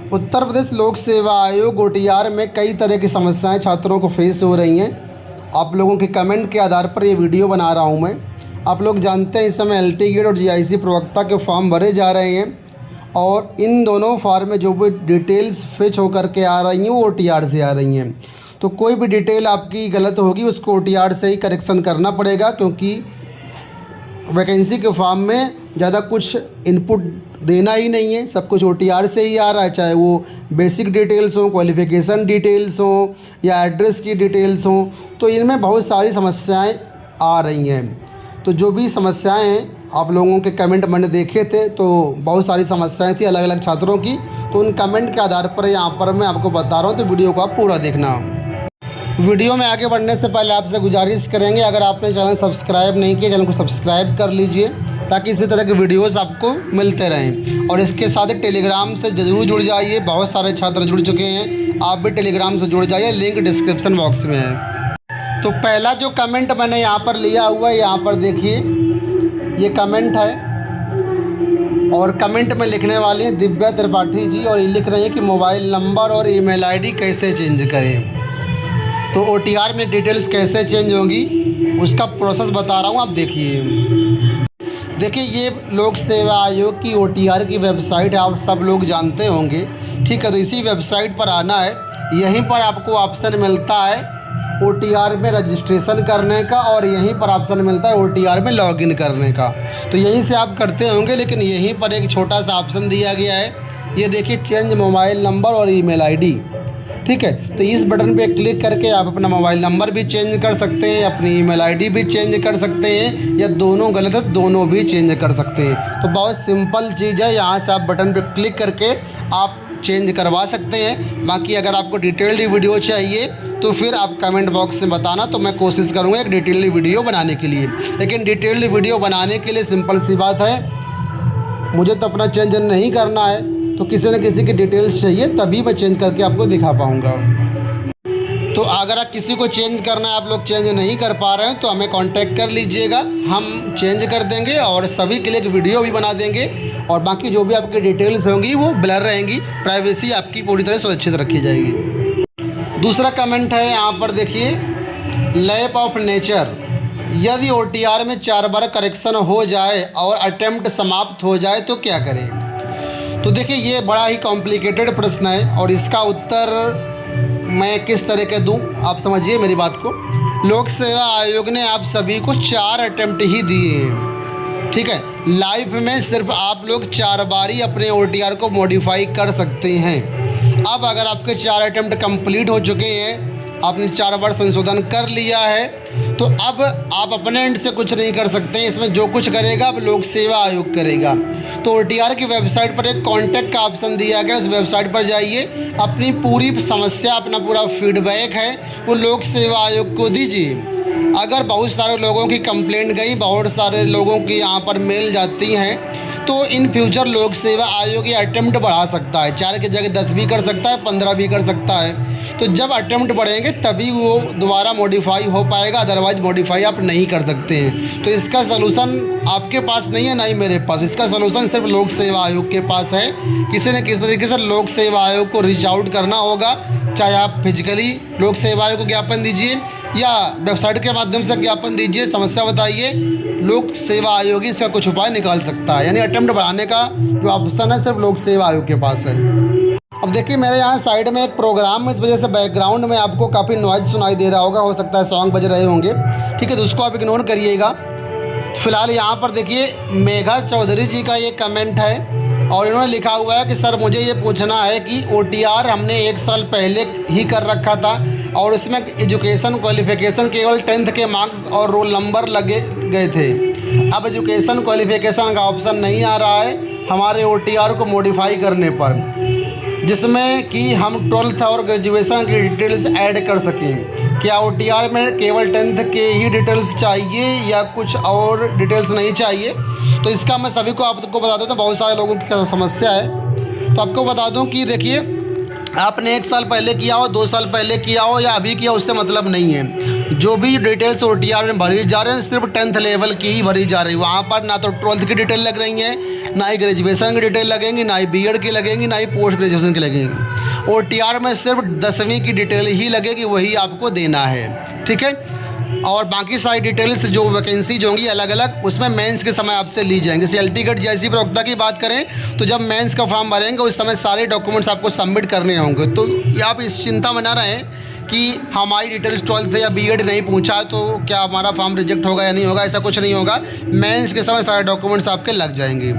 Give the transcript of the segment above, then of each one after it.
उत्तर प्रदेश लोक सेवा आयोग OTR में कई तरह की समस्याएं छात्रों को फेस हो रही हैं। आप लोगों के कमेंट के आधार पर ये वीडियो बना रहा हूं मैं। आप लोग जानते हैं इस समय LT गेट और GIC प्रवक्ता के फॉर्म भरे जा रहे हैं और इन दोनों फॉर्म में जो भी डिटेल्स फेच होकर के आ रही हैं वो OTR से आ रही हैं। तो कोई भी डिटेल आपकी गलत होगी उसको OTR से ही करेक्शन करना पड़ेगा, क्योंकि वैकेंसी के फॉर्म में ज़्यादा कुछ इनपुट देना ही नहीं है, सब कुछ OTR से ही आ रहा है। चाहे वो बेसिक डिटेल्स हो, क्वालिफ़िकेशन डिटेल्स हो या एड्रेस की डिटेल्स हो, तो इनमें बहुत सारी समस्याएं आ रही हैं। तो जो भी समस्याएं हैं आप लोगों के कमेंट मैंने देखे थे, तो बहुत सारी समस्याएं थी अलग अलग छात्रों की। तो उन कमेंट के आधार पर यहाँ पर मैं आपको बता रहा हूँ, तो वीडियो को आप पूरा देखना। वीडियो में आगे बढ़ने से पहले आपसे गुजारिश करेंगे, अगर आपने चैनल सब्सक्राइब नहीं किया, चैनल को सब्सक्राइब कर लीजिए ताकि इसी तरह के वीडियोस आपको मिलते रहें। और इसके साथ ही टेलीग्राम से ज़रूर जुड़ जाइए, बहुत सारे छात्र जुड़ चुके हैं, आप भी टेलीग्राम से जुड़ जाइए, लिंक डिस्क्रिप्शन बॉक्स में है। तो पहला जो कमेंट मैंने यहाँ पर लिया हुआ है, यहाँ पर देखिए ये कमेंट है और कमेंट में लिखने वाली हैं दिव्या त्रिपाठी जी, और ये लिख रहे हैं कि मोबाइल नंबर और ईमेल ID कैसे चेंज करें। तो OTR में डिटेल्स कैसे चेंज होगी उसका प्रोसेस बता रहा हूँ, आप देखिए ये लोक सेवा आयोग की OTR की वेबसाइट है, आप सब लोग जानते होंगे, ठीक है। तो इसी वेबसाइट पर आना है, यहीं पर आपको ऑप्शन मिलता है OTR में रजिस्ट्रेशन करने का और यहीं पर ऑप्शन मिलता है OTR में लॉगिन करने का। तो यहीं से आप करते होंगे, लेकिन यहीं पर एक छोटा सा ऑप्शन दिया गया है, ये देखिए चेंज मोबाइल नंबर और ईमेल ID, ठीक है। तो इस बटन पे क्लिक करके आप अपना मोबाइल नंबर भी चेंज कर सकते हैं, अपनी ईमेल ID भी चेंज कर सकते हैं, या दोनों गलत है दोनों भी चेंज कर सकते हैं। तो बहुत सिंपल चीज़ है, यहाँ से आप बटन पे क्लिक करके आप चेंज करवा सकते हैं। बाकी अगर आपको डिटेल्ड वीडियो चाहिए तो फिर आप कमेंट बॉक्स में बताना, तो मैं कोशिश करूँगा एक डिटेल्ड वीडियो बनाने के लिए। लेकिन डिटेल्ड वीडियो बनाने के लिए सिंपल सी बात है, मुझे तो अपना चेंज नहीं करना है, तो किसी न किसी की डिटेल्स चाहिए तभी मैं चेंज करके आपको दिखा पाऊँगा। तो अगर आप किसी को चेंज करना है, आप लोग चेंज नहीं कर पा रहे हैं, तो हमें कांटेक्ट कर लीजिएगा, हम चेंज कर देंगे और सभी के लिए एक वीडियो भी बना देंगे। और बाकी जो भी आपकी डिटेल्स होंगी वो ब्लर रहेंगी, प्राइवेसी आपकी पूरी तरह सुरक्षित रखी जाएगी। दूसरा कमेंट है यहाँ पर देखिए, लैप ऑफ नेचर, यदि OTR में 4 बार करेक्शन हो जाए और अटेम्प्ट समाप्त हो जाए तो क्या करें। तो देखिए ये बड़ा ही कॉम्प्लिकेटेड प्रश्न है और इसका उत्तर मैं किस तरह के दूं, आप समझिए मेरी बात को। लोक सेवा आयोग ने आप सभी को 4 अटेम्प्ट ही दिए हैं, ठीक है। लाइफ में सिर्फ आप लोग 4 बार ही अपने OTR को मॉडिफाई कर सकते हैं। अब अगर आपके 4 अटेम्प्ट कंप्लीट हो चुके हैं, आपने 4 बार संशोधन कर लिया है, तो अब आप अपने एंड से कुछ नहीं कर सकते हैं। इसमें जो कुछ करेगा अब लोक सेवा आयोग करेगा। तो OTR की वेबसाइट पर एक कॉन्टैक्ट का ऑप्शन दिया गया, उस वेबसाइट पर जाइए, अपनी पूरी समस्या, अपना पूरा फीडबैक है वो लोक सेवा आयोग को दीजिए। अगर बहुत सारे लोगों की कंप्लेंट गई, बहुत सारे लोगों की यहाँ पर मेल जाती हैं, तो इन फ्यूचर लोक सेवा आयोग ये अटेम्प्ट बढ़ा सकता है, 4 की जगह 10 भी कर सकता है, 15 भी कर सकता है। तो जब अटेम्प्ट बढ़ेंगे तभी वो दोबारा मॉडिफाई हो पाएगा, अदरवाइज मॉडिफाई आप नहीं कर सकते हैं। तो इसका सलूशन आपके पास नहीं है, ना ही मेरे पास, इसका सलूशन सिर्फ लोक सेवा आयोग के पास है। किसी न किसी तरीके से लोक सेवा आयोग को रीच आउट करना होगा, चाहे आप फिजिकली लोक सेवा आयोग को ज्ञापन दीजिए या वेबसाइट के माध्यम से ज्ञापन दीजिए, समस्या बताइए, लोक सेवा आयोग ही इसका कुछ उपाय निकाल सकता है। यानी अटेम्प्ट बढ़ाने का जो ऑप्शन है सिर्फ लोक सेवा आयोग के पास है। अब देखिए मेरे यहाँ साइड में एक प्रोग्राम है, इस वजह से बैकग्राउंड में आपको काफ़ी नॉइज सुनाई दे रहा होगा, हो सकता है सॉन्ग बज रहे होंगे, ठीक है, तो उसको आप इग्नोर करिएगा। फिलहाल यहाँ पर देखिए मेघा चौधरी जी का ये कमेंट है और इन्होंने लिखा हुआ है कि सर मुझे ये पूछना है कि OTR हमने 1 साल पहले ही कर रखा था और उसमें एजुकेशन क्वालिफ़िकेशन केवल 10th के मार्क्स और रोल नंबर लगे गए थे। अब एजुकेशन क्वालिफ़िकेशन का ऑप्शन नहीं आ रहा है हमारे OTR को मॉडिफाई करने पर, जिसमें कि हम 12th और ग्रेजुएशन की डिटेल्स ऐड कर सकें। क्या OTR में केवल 10th के ही डिटेल्स चाहिए या कुछ और डिटेल्स नहीं चाहिए। तो इसका मैं सभी को आपको बता देता हूँ, बहुत सारे लोगों की समस्या है। तो आपको बता दूँ कि देखिए आपने 1 साल पहले किया हो, 2 साल पहले किया हो या अभी किया, उससे मतलब नहीं है। जो भी डिटेल्स OTR में भरी जा रहे हैं सिर्फ 10th लेवल की ही भरी जा रही है। वहाँ पर ना तो 12th की डिटेल लग रही है, ना ही ग्रेजुएशन की डिटेल लगेंगी, ना ही B.Ed की लगेंगी, ना ही पोस्ट ग्रेजुएशन की लगेंगी। OTR में सिर्फ 10वीं की डिटेल ही लगेगी, वही आपको देना है, ठीक है। और बाकी सारी डिटेल्स जो वैकेंसी जो होंगी अलग अलग, उसमें मेंस के समय आपसे ली जाएंगी। जैसे LT-GATE JIC प्रवक्ता की बात करें तो जब मेंस का फॉर्म भरेंगे उस समय सारे डॉक्यूमेंट्स आपको सबमिट करने होंगे। तो आप इस चिंता में ना रहें कि हमारी डिटेल्स 12th या B.Ed नहीं पूछा तो क्या हमारा फॉर्म रिजेक्ट होगा या नहीं होगा, ऐसा कुछ नहीं होगा। मेंस के समय सारे डॉक्यूमेंट्स आपके लग जाएंगे।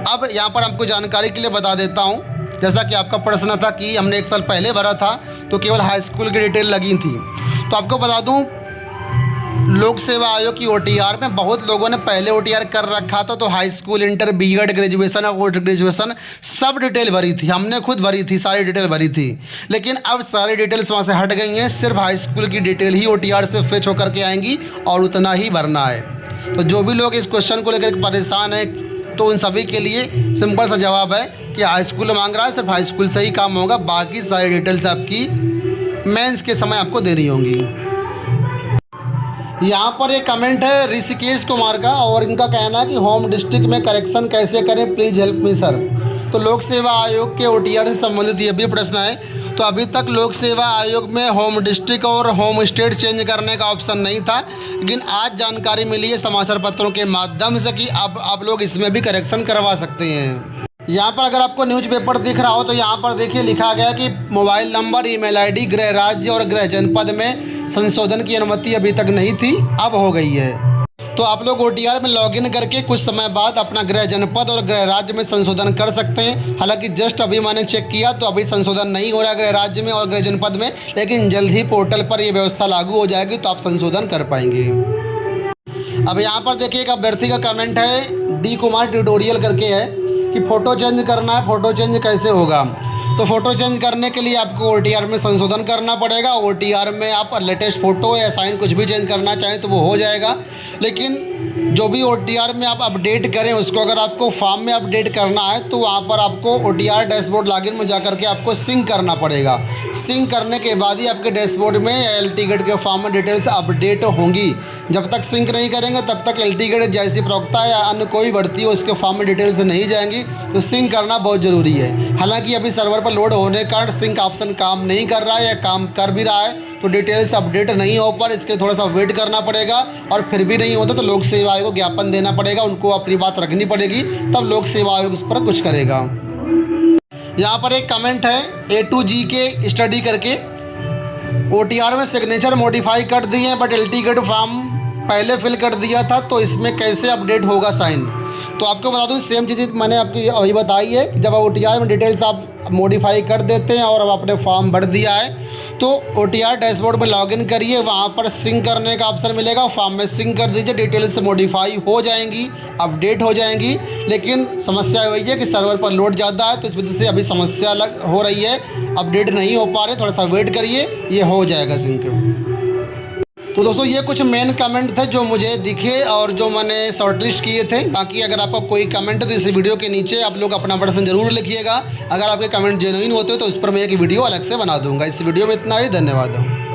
अब यहाँ पर आपको जानकारी के लिए बता देता हूँ, जैसा कि आपका प्रश्न था कि हमने 1 साल पहले भरा था तो केवल हाई स्कूल की डिटेल लगी थी, तो आपको बता दूँ लोक सेवा आयोग की OTR में बहुत लोगों ने पहले OTR कर रखा था, तो high school, inter, B.Ed, graduation और पोस्ट ग्रेजुएशन सब डिटेल भरी थी। हमने खुद भरी थी, सारी डिटेल भरी थी। लेकिन अब सारी डिटेल्स वहाँ से हट गई हैं, सिर्फ हाई स्कूल की डिटेल ही OTR से फेच होकर के आएंगी और उतना ही भरना है। तो जो भी लोग इस क्वेश्चन को लेकर परेशान हैं तो उन सभी के लिए सिंपल सा जवाब है कि हाई स्कूल मांग रहा है, सिर्फ हाई स्कूल से ही काम होगा, बाकी सारी डिटेल्स आपकी मेंस के समय आपको देनी होंगी। यहाँ पर एक कमेंट है ऋषिकेश कुमार का और इनका कहना है कि होम डिस्ट्रिक्ट में करेक्शन कैसे करें, प्लीज़ हेल्प मी सर। तो लोक सेवा आयोग के OTR से संबंधित ये भी प्रश्न है। तो अभी तक लोक सेवा आयोग में होम डिस्ट्रिक्ट और होम स्टेट चेंज करने का ऑप्शन नहीं था, लेकिन आज जानकारी मिली है समाचार पत्रों के माध्यम से कि अब आप लोग इसमें भी करेक्शन करवा सकते हैं। यहाँ पर अगर आपको न्यूज़पेपर दिख रहा हो तो यहाँ पर देखिए लिखा गया कि मोबाइल नंबर, ईमेल ID, गृह राज्य और गृह जनपद में संशोधन की अनुमति अभी तक नहीं थी, अब हो गई है। तो आप लोग OTR में लॉगिन करके कुछ समय बाद अपना गृह जनपद और गृह राज्य में संशोधन कर सकते हैं। हालांकि जस्ट अभी मैंने चेक किया तो अभी संशोधन नहीं हो रहा है गृह राज्य में और गृह जनपद में, लेकिन जल्द ही पोर्टल पर यह व्यवस्था लागू हो जाएगी तो आप संशोधन कर पाएंगे। अब यहाँ पर देखिए एक अभ्यर्थी का कमेंट है, D कुमार ट्यूटोरियल करके है कि फ़ोटो चेंज करना है, फ़ोटो चेंज कैसे होगा। तो फ़ोटो चेंज करने के लिए आपको OTR में संशोधन करना पड़ेगा। OTR में आप लेटेस्ट फ़ोटो या साइन कुछ भी चेंज करना चाहें तो वो हो जाएगा, लेकिन जो भी OTR में आप अपडेट करें उसको अगर आपको फॉर्म में अपडेट करना है तो वहाँ पर आपको OTR डैशबोर्ड लॉगिन में जाकर के आपको सिंक करना पड़ेगा। सिंक करने के बाद ही आपके डैशबोर्ड में LT-GATE के फॉर्म में डिटेल्स अपडेट होंगी। जब तक सिंक नहीं करेंगे तब तक LT-GATE JIC प्रवक्ता या अन्य कोई भर्ती हो उसके फॉर्म में डिटेल्स नहीं जाएंगी, तो सिंक करना बहुत ज़रूरी है। हालांकि अभी सर्वर पर लोड होने के कारण सिंक ऑप्शन काम नहीं कर रहा है या काम कर भी रहा है तो डिटेल्स अपडेट नहीं हो पर इसके लिए थोड़ा सा वेट करना पड़ेगा, और फिर भी नहीं होता तो लोक सेवा आयोग को ज्ञापन देना पड़ेगा, उनको अपनी बात रखनी पड़ेगी, तब लोक सेवा आयोग उस पर कुछ करेगा। यहाँ पर एक कमेंट है A to G के स्टडी करके, OTR में सिग्नेचर मॉडिफाई कर दिए हैं बट LT-GATE फॉर्म पहले फिल कर दिया था तो इसमें कैसे अपडेट होगा साइन। तो आपको बता दूं सेम चीज़ मैंने आपकी अभी बताई है कि जब OTR में डिटेल्स आप मॉडिफाई कर देते हैं और अब आपने फॉर्म भर दिया है तो OTR डैशबोर्ड में लॉगिन करिए, वहाँ पर सिंक करने का ऑप्शन मिलेगा, फॉर्म में सिंक कर दीजिए, डिटेल्स मॉडिफाई हो जाएंगी, अपडेट हो जाएंगी। लेकिन समस्या वही है कि सर्वर पर लोड ज़्यादा है तो इस वजह से अभी समस्या हो रही है, अपडेट नहीं हो पा रहे, थोड़ा सा वेट करिए, ये हो जाएगा सिंक। तो दोस्तों ये कुछ मेन कमेंट थे जो मुझे दिखे और जो मैंने शॉर्टलिस्ट किए थे। बाकी अगर आपका कोई कमेंट है तो इस वीडियो के नीचे आप लोग अपना प्रश्न जरूर लिखिएगा। अगर आपके कमेंट जेन्युइन होते तो उस पर मैं एक वीडियो अलग से बना दूंगा। इस वीडियो में इतना ही, धन्यवाद।